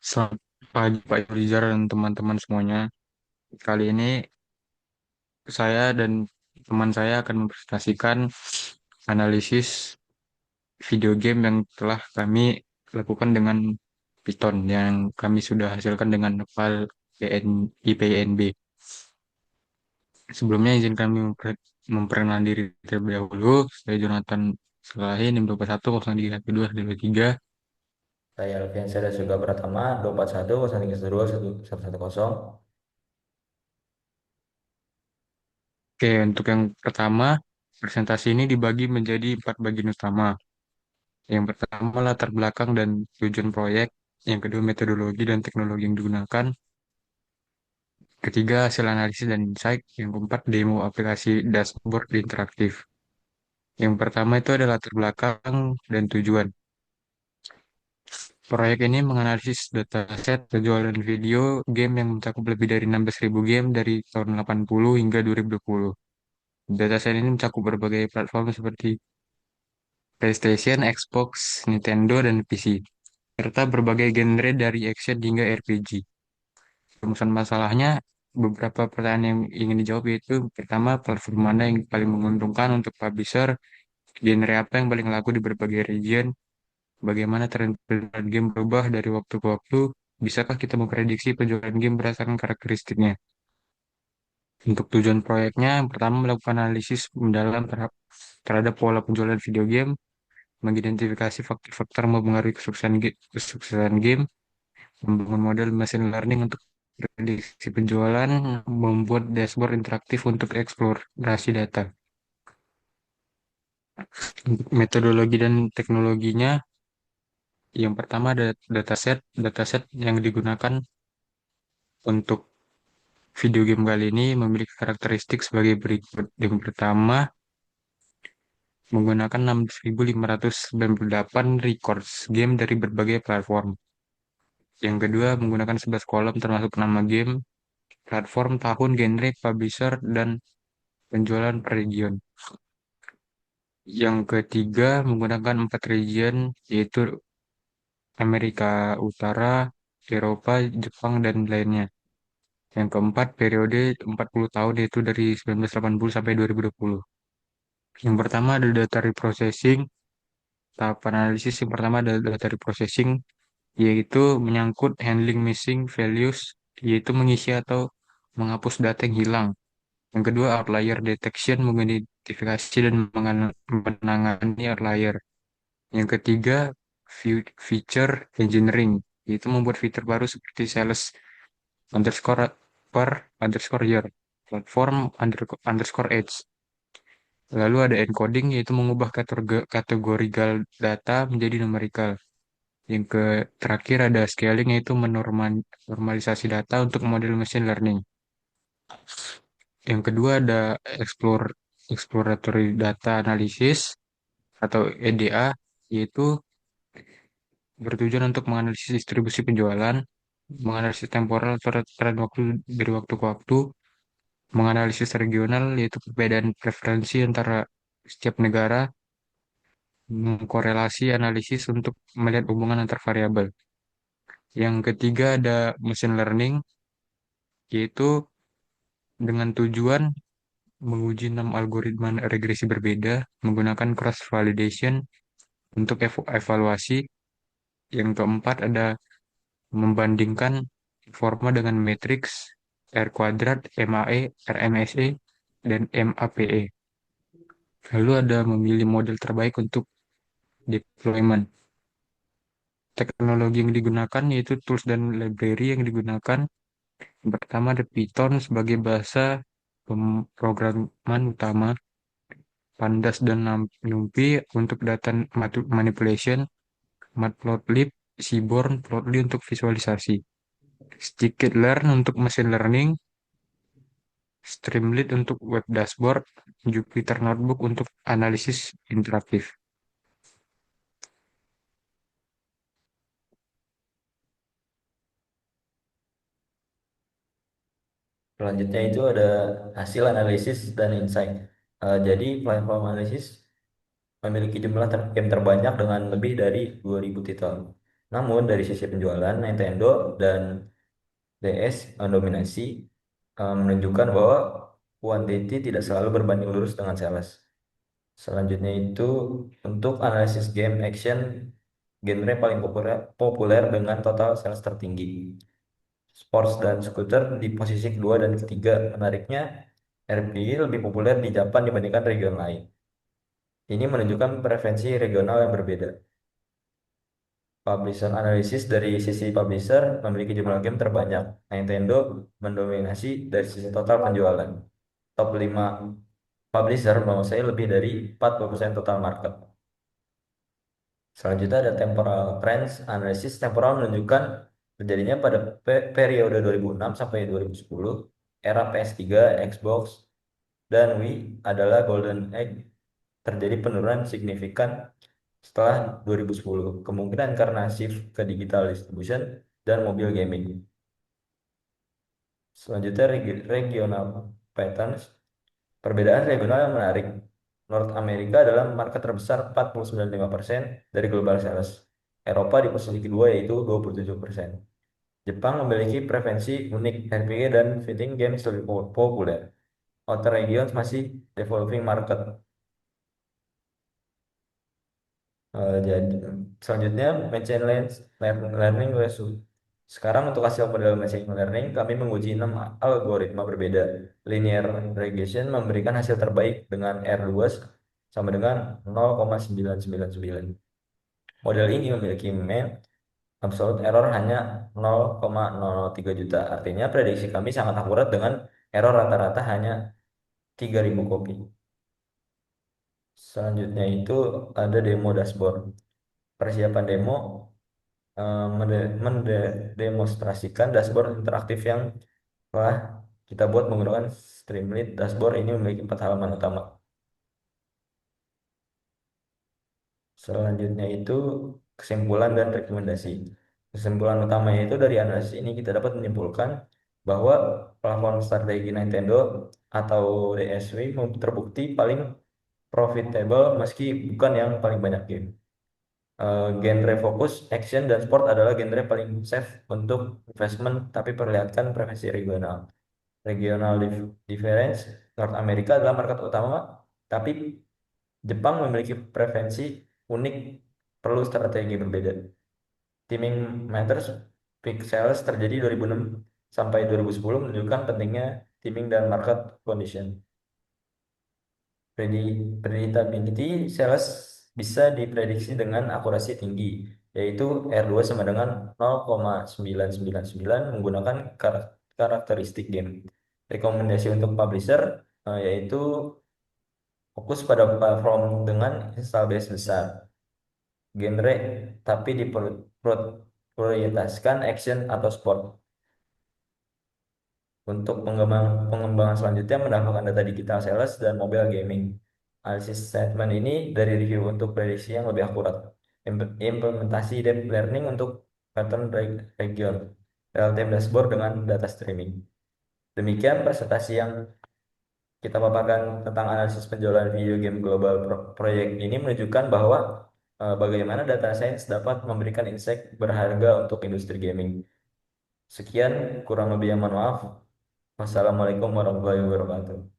Selamat pagi Pak Yurizar dan teman-teman semuanya. Kali ini saya dan teman saya akan mempresentasikan analisis video game yang telah kami lakukan dengan Python yang kami sudah hasilkan dengan file IPNB. Sebelumnya izin kami memperkenalkan diri terlebih dahulu. Saya Jonathan Selahin, NIM 241031223. Saya Alfian Syah Suga Pratama 241 0312 110. Oke, untuk yang pertama, presentasi ini dibagi menjadi 4 bagian utama. Yang pertama latar belakang dan tujuan proyek, yang kedua metodologi dan teknologi yang digunakan, ketiga hasil analisis dan insight, yang keempat demo aplikasi dashboard interaktif. Yang pertama itu adalah latar belakang dan tujuan. Proyek ini menganalisis dataset penjualan video game yang mencakup lebih dari 16.000 game dari tahun 80 hingga 2020. Dataset ini mencakup berbagai platform seperti PlayStation, Xbox, Nintendo, dan PC, serta berbagai genre dari action hingga RPG. Rumusan masalahnya, beberapa pertanyaan yang ingin dijawab yaitu pertama, platform mana yang paling menguntungkan untuk publisher, genre apa yang paling laku di berbagai region, bagaimana tren penjualan game berubah dari waktu ke waktu, bisakah kita memprediksi penjualan game berdasarkan karakteristiknya. Untuk tujuan proyeknya, yang pertama melakukan analisis mendalam terhadap pola penjualan video game, mengidentifikasi faktor-faktor mempengaruhi kesuksesan game, membangun model machine learning untuk prediksi penjualan, membuat dashboard interaktif untuk eksplorasi data. Untuk metodologi dan teknologinya, yang pertama ada dataset. Dataset yang digunakan untuk video game kali ini memiliki karakteristik sebagai berikut. Yang pertama, menggunakan 6.598 records game dari berbagai platform. Yang kedua, menggunakan 11 kolom termasuk nama game, platform, tahun, genre, publisher, dan penjualan per region. Yang ketiga, menggunakan 4 region, yaitu Amerika Utara, Eropa, Jepang, dan lainnya. Yang keempat, periode 40 tahun, yaitu dari 1980 sampai 2020. Yang pertama ada data reprocessing. Tahapan analisis yang pertama adalah data reprocessing, yaitu menyangkut handling missing values, yaitu mengisi atau menghapus data yang hilang. Yang kedua, outlier detection, mengidentifikasi dan menangani outlier. Yang ketiga, feature engineering, yaitu membuat fitur baru seperti sales underscore per underscore year, platform underscore edge. Lalu ada encoding, yaitu mengubah kategorical data menjadi numerical. Yang terakhir ada scaling, yaitu menormalisasi data untuk model machine learning. Yang kedua ada exploratory data analysis atau EDA, yaitu bertujuan untuk menganalisis distribusi penjualan, menganalisis temporal atau tren waktu dari waktu ke waktu, menganalisis regional yaitu perbedaan preferensi antara setiap negara, mengkorelasi analisis untuk melihat hubungan antar variabel. Yang ketiga ada machine learning, yaitu dengan tujuan menguji 6 algoritma regresi berbeda menggunakan cross validation untuk evaluasi. Yang keempat ada membandingkan forma dengan matriks R kuadrat, MAE, RMSE, dan MAPE. Lalu ada memilih model terbaik untuk deployment. Teknologi yang digunakan yaitu tools dan library yang digunakan. Yang pertama ada Python sebagai bahasa pemrograman utama, Pandas dan NumPy untuk data manipulation, Matplotlib, Seaborn, Plotly untuk visualisasi, Scikit-learn untuk machine learning, Streamlit untuk web dashboard, Jupyter Notebook untuk analisis interaktif. Selanjutnya itu ada hasil analisis dan insight. Jadi platform analisis memiliki jumlah game terbanyak dengan lebih dari 2.000 titel. Namun dari sisi penjualan, Nintendo dan DS mendominasi, menunjukkan bahwa quantity tidak selalu berbanding lurus dengan sales. Selanjutnya itu untuk analisis game action, genre paling populer dengan total sales tertinggi. Sports dan skuter di posisi kedua dan ketiga. Menariknya, RPG lebih populer di Jepang dibandingkan region lain. Ini menunjukkan preferensi regional yang berbeda. Publisher analisis dari sisi publisher memiliki jumlah game terbanyak. Nintendo mendominasi dari sisi total penjualan. Top 5 publisher menguasai lebih dari 40% total market. Selanjutnya ada temporal trends. Analisis temporal menunjukkan terjadinya pada periode 2006 sampai 2010, era PS3, Xbox, dan Wii adalah Golden Age. Terjadi penurunan signifikan setelah 2010, kemungkinan karena shift ke digital distribution dan mobile gaming. Selanjutnya regional patterns. Perbedaan regional yang menarik. North America adalah market terbesar 49,5% dari global sales. Eropa di posisi kedua yaitu 27%. Jepang memiliki preferensi unik RPG dan fighting games lebih populer. Outer regions masih developing market. Jadi selanjutnya machine learning result. Sekarang untuk hasil model machine learning kami menguji 6 algoritma berbeda. Linear regression memberikan hasil terbaik dengan R2 sama dengan 0,999. Model ini memiliki mean absolute error hanya 0,003 juta. Artinya prediksi kami sangat akurat dengan error rata-rata hanya 3.000 kopi. Selanjutnya itu ada demo dashboard. Persiapan demo mendemonstrasikan dashboard interaktif yang telah kita buat menggunakan Streamlit. Dashboard ini memiliki 4 halaman utama. Selanjutnya itu kesimpulan dan rekomendasi. Kesimpulan utamanya itu dari analisis ini kita dapat menyimpulkan bahwa platform strategi Nintendo atau DSW terbukti paling profitable meski bukan yang paling banyak game. Genre fokus, action, dan sport adalah genre paling safe untuk investment, tapi perlihatkan preferensi regional. Regional difference, North America adalah market utama, tapi Jepang memiliki preferensi unik, perlu strategi berbeda. Timing matters, peak sales terjadi 2006 sampai 2010 menunjukkan pentingnya timing dan market condition. Predictability sales bisa diprediksi dengan akurasi tinggi, yaitu R2 sama dengan 0,999 menggunakan karakteristik game. Rekomendasi untuk publisher yaitu fokus pada platform dengan install base besar, genre, tapi diprioritaskan action atau sport. Untuk pengembangan selanjutnya mendapatkan data digital sales dan mobile gaming. Analisis statement ini dari review untuk prediksi yang lebih akurat. Implementasi deep learning untuk pattern region. Real time dashboard dengan data streaming. Demikian presentasi yang kita paparkan tentang analisis penjualan video game global. Proyek ini menunjukkan bahwa bagaimana data science dapat memberikan insight berharga untuk industri gaming. Sekian, kurang lebihnya mohon maaf. Wassalamualaikum warahmatullahi wabarakatuh.